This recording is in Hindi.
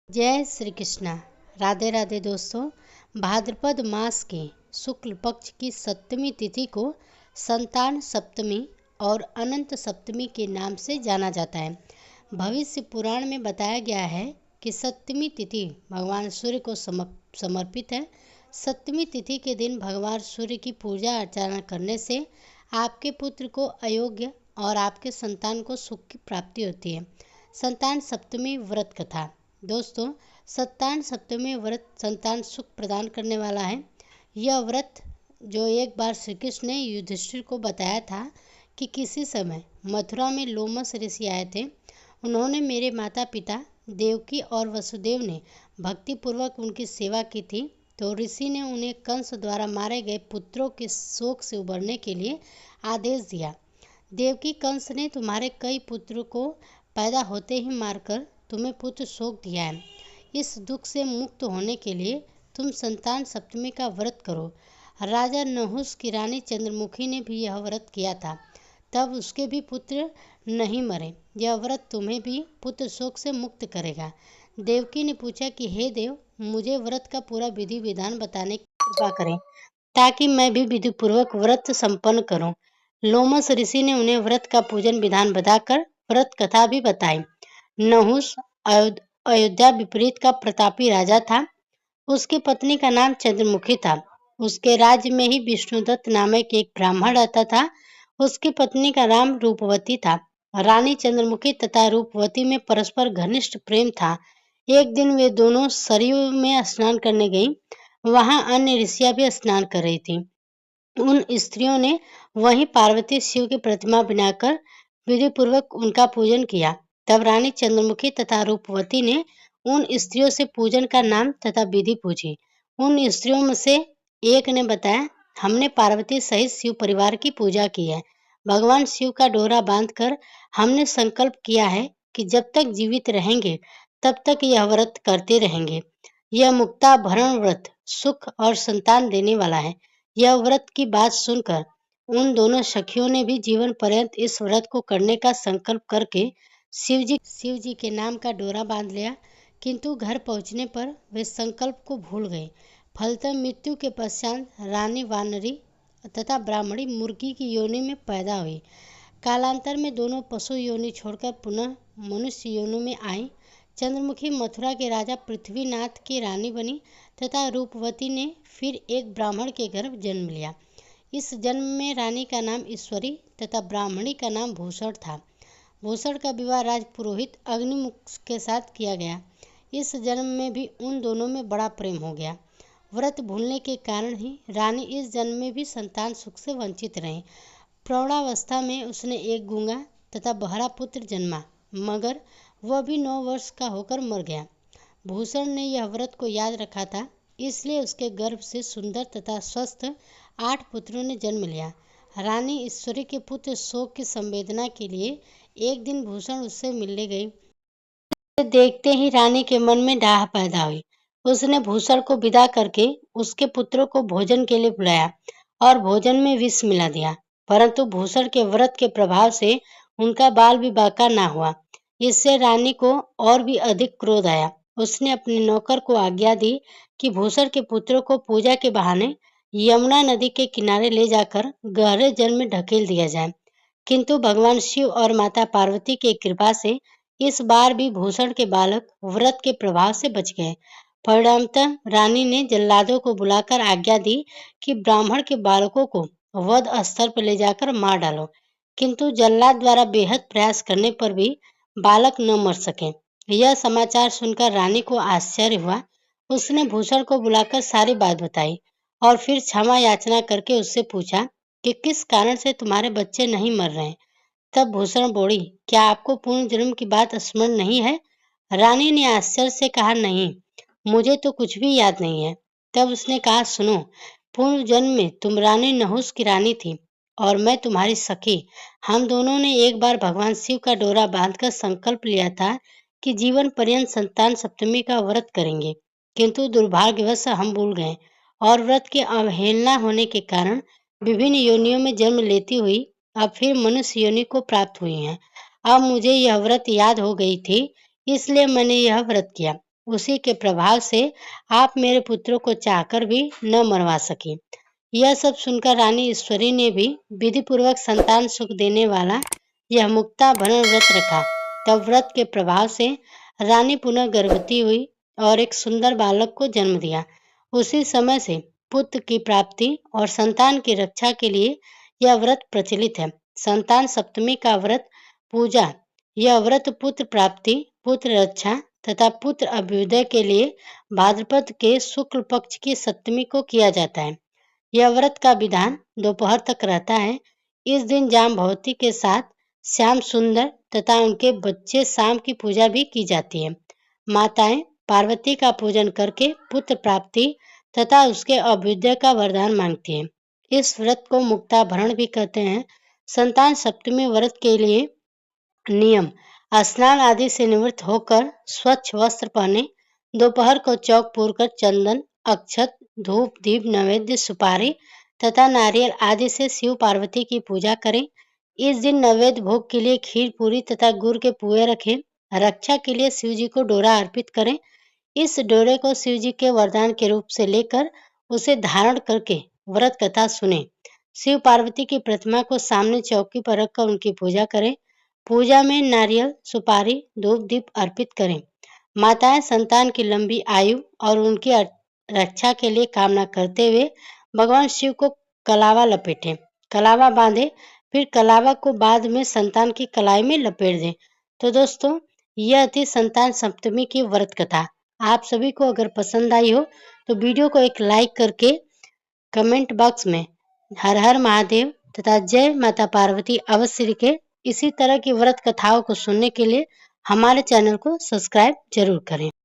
जय श्री कृष्णा। राधे राधे दोस्तों। भाद्रपद मास के शुक्ल पक्ष की सप्तमी तिथि को संतान सप्तमी और अनंत सप्तमी के नाम से जाना जाता है। भविष्य पुराण में बताया गया है कि सप्तमी तिथि भगवान सूर्य को समर्पित है। सप्तमी तिथि के दिन भगवान सूर्य की पूजा अर्चना करने से आपके पुत्र को अयोग्य और आपके संतान को सुख की प्राप्ति होती है। संतान सप्तमी व्रत कथा। दोस्तों, संतान सप्तमी व्रत संतान सुख प्रदान करने वाला है। यह व्रत जो एक बार श्री कृष्ण ने युधिष्ठिर को बताया था कि किसी समय मथुरा में लोमस ऋषि आए थे। उन्होंने मेरे माता पिता देवकी और वसुदेव ने भक्तिपूर्वक उनकी सेवा की थी, तो ऋषि ने उन्हें कंस द्वारा मारे गए पुत्रों के शोक से उबरने के लिए आदेश दिया। देवकी, कंस ने तुम्हारे कई पुत्रों को पैदा होते ही मारकर तुम्हें पुत्र शोक दिया है। इस दुख से मुक्त होने के लिए तुम संतान सप्तमी का व्रत करो। राजा नहुस की रानी चंद्रमुखी ने भी यह व्रत किया था, तब उसके भी पुत्र नहीं मरे। यह व्रत तुम्हें भी पुत्र शोक से मुक्त करेगा। देवकी ने पूछा कि हे देव, मुझे व्रत का पूरा विधि विधान बताने की कृपा करें ताकि मैं भी विधि पूर्वक व्रत संपन्न करूं। लोमस ऋषि ने उन्हें व्रत का पूजन विधान बताकर व्रत कथा भी बताई। नहुस अयोध्या विपरीत का प्रतापी राजा था। उसकी पत्नी का नाम चंद्रमुखी था। उसके राज्य में ही विष्णुदत्त नामक एक ब्राह्मण रहता था। उसकी पत्नी का नाम रूपवती था। रानी चंद्रमुखी तथा रूपवती में परस्पर घनिष्ठ प्रेम था। एक दिन वे दोनों सरयू में स्नान करने गईं। वहां अन्य ऋषियां भी स्नान कर रही थीं। उन स्त्रियों ने वहीं पार्वती शिव की प्रतिमा बनाकर विधि पूर्वक उनका पूजन किया। तब रानी चंद्रमुखी तथा रूपवती ने उन स्त्रियों से पूजन का नाम तथा विधि पूछी। उन स्त्रियों में से एक ने बताया, हमने पार्वती सहित शिव परिवार की पूजा की है। भगवान शिव का डोरा बांधकर हमने संकल्प किया है कि जब तक जीवित रहेंगे तब तक यह व्रत करते रहेंगे। यह मुक्ता भरण व्रत सुख और संतान देने वाला है। यह व्रत की बात सुनकर उन दोनों सखियों ने भी जीवन पर्यंत इस व्रत को करने का संकल्प करके शिव जी के नाम का डोरा बांध लिया। किंतु घर पहुंचने पर वे संकल्प को भूल गए। फलतः मृत्यु के पश्चात रानी वानरी तथा ब्राह्मणी मुर्गी की योनि में पैदा हुई। कालांतर में दोनों पशु योनि छोड़कर पुनः मनुष्य योनि में आई। चंद्रमुखी मथुरा के राजा पृथ्वीनाथ की रानी बनी तथा रूपवती ने फिर एक ब्राह्मण के घर जन्म लिया। इस जन्म में रानी का नाम ईश्वरी तथा ब्राह्मणी का नाम भूषण था। भूषण का विवाह राज पुरोहित अग्निमुख के साथ किया गया। इस जन्म में भी उन दोनों में बड़ा प्रेम हो गया। व्रत भूलने के कारण ही रानी इस जन्म में भी संतान सुख से वंचित रही। प्रौढ़ावस्था में उसने एक गूंगा तथा बहरा पुत्र जन्मा, मगर वह भी 9 वर्ष का होकर मर गया। भूषण ने यह व्रत को याद रखा था, इसलिए उसके गर्भ से सुंदर तथा स्वस्थ 8 पुत्रों ने जन्म लिया। रानी ईश्वरी के पुत्र शोक की संवेदना के लिए एक दिन भूषण उससे मिलने गई। देखते ही रानी के मन में डाह पैदा हुई। उसने भूषण को विदा करके उसके पुत्रों को भोजन के लिए बुलाया और भोजन में विष मिला दिया, परंतु भूषण के व्रत के प्रभाव से उनका बाल भी बाका ना हुआ। इससे रानी को और भी अधिक क्रोध आया। उसने अपने नौकर को आज्ञा दी कि भूषण के पुत्रों को पूजा के बहाने यमुना नदी के किनारे ले जाकर गहरे जल में ढकेल दिया जाए। किंतु भगवान शिव और माता पार्वती की कृपा से इस बार भी भूषण के बालक व्रत के प्रभाव से बच गए। परिणामतः रानी ने जल्लादों को बुलाकर आज्ञा दी कि ब्राह्मण के बालकों को वध स्थल पर ले जाकर मार डालो। किंतु जल्लाद द्वारा बेहद प्रयास करने पर भी बालक न मर सके। यह समाचार सुनकर रानी को आश्चर्य हुआ। उसने भूषण को बुलाकर सारी बात बताई और फिर क्षमा याचना करके उससे पूछा कि किस कारण से तुम्हारे बच्चे नहीं मर रहे। तब भूषण बोली, क्या आपको पूर्ण जन्म की बात स्मरण नहीं है? रानी ने आश्चर्य से कहा, नहीं, मुझे तो कुछ भी याद नहीं है। तब उसने कहा, सुनो, पूर्व जन्म में तुम रानी नहुस की रानी थी और मैं तुम्हारी सखी। हम दोनों ने एक बार भगवान शिव का डोरा बांधकर संकल्प लिया था कि जीवन पर्यंत संतान सप्तमी का व्रत करेंगे, किंतु दुर्भाग्यवश हम भूल गए और व्रत की अवहेलना होने के कारण विभिन्न योनियों में जन्म लेती हुई अब फिर मनुष्य योनि को प्राप्त हुई हैं। अब मुझे यह व्रत याद हो गई थी, इसलिए मैंने यह व्रत किया। उसी के प्रभाव से आप मेरे पुत्रों को चाहकर भी न मरवा सके। यह सब सुनकर रानी ईश्वरी ने भी विधि पूर्वक संतान सुख देने वाला यह मुक्ता भरण व्रत रखा। तब व्रत के प्रभाव से रानी पुनः गर्भवती हुई और एक सुंदर बालक को जन्म दिया। उसी समय से पुत्र की प्राप्ति और संतान की रक्षा के लिए यह व्रत प्रचलित है। संतान सप्तमी का व्रत पूजा। यह व्रत पुत्र प्राप्ति, पुत्र रक्षा तथा पुत्र अभ्युदय के लिए भाद्रपद के शुक्ल पक्ष की सप्तमी को किया जाता है। यह व्रत का विधान दोपहर तक रहता है। इस दिन जाम्बवती के साथ श्याम सुंदर तथा उनके बच्चे शाम की पूजा भी की जाती है। माताएं पार्वती का पूजन करके पुत्र प्राप्ति तथा उसके अभ्युदय का वरदान मांगती हैं। इस व्रत को मुक्ता भरण भी कहते हैं। संतान सप्तमी व्रत के लिए नियम: स्नान आदि से निवृत्त होकर स्वच्छ वस्त्र पहने, दोपहर को चौक पूरकर चंदन, अक्षत, धूप, दीप, नैवेद्य, सुपारी तथा नारियल आदि से शिव पार्वती की पूजा करें। इस दिन नैवेद्य भोग के लिए खीर पूरी तथा गुड़ के पुए रखें। रक्षा के लिए शिव जी को डोरा अर्पित करें। इस डोरे को शिव जी के वरदान के रूप से लेकर उसे धारण करके व्रत कथा सुने। शिव पार्वती की प्रतिमा को सामने चौकी पर रखकर उनकी पूजा करें। पूजा में नारियल, सुपारी, धूप, दीप अर्पित करें। माताएं संतान की लंबी आयु और उनकी रक्षा के लिए कामना करते हुए भगवान शिव को कलावा लपेटें। कलावा बांधे, फिर कलावा को बाद में संतान की कलाई में लपेट दें। तो दोस्तों, यह थी संतान सप्तमी की व्रत कथा। आप सभी को अगर पसंद आई हो तो वीडियो को एक लाइक करके कमेंट बॉक्स में हर हर महादेव तथा जय माता पार्वती अवश्य लिखें। इसी तरह की व्रत कथाओं को सुनने के लिए हमारे चैनल को सब्सक्राइब जरूर करें।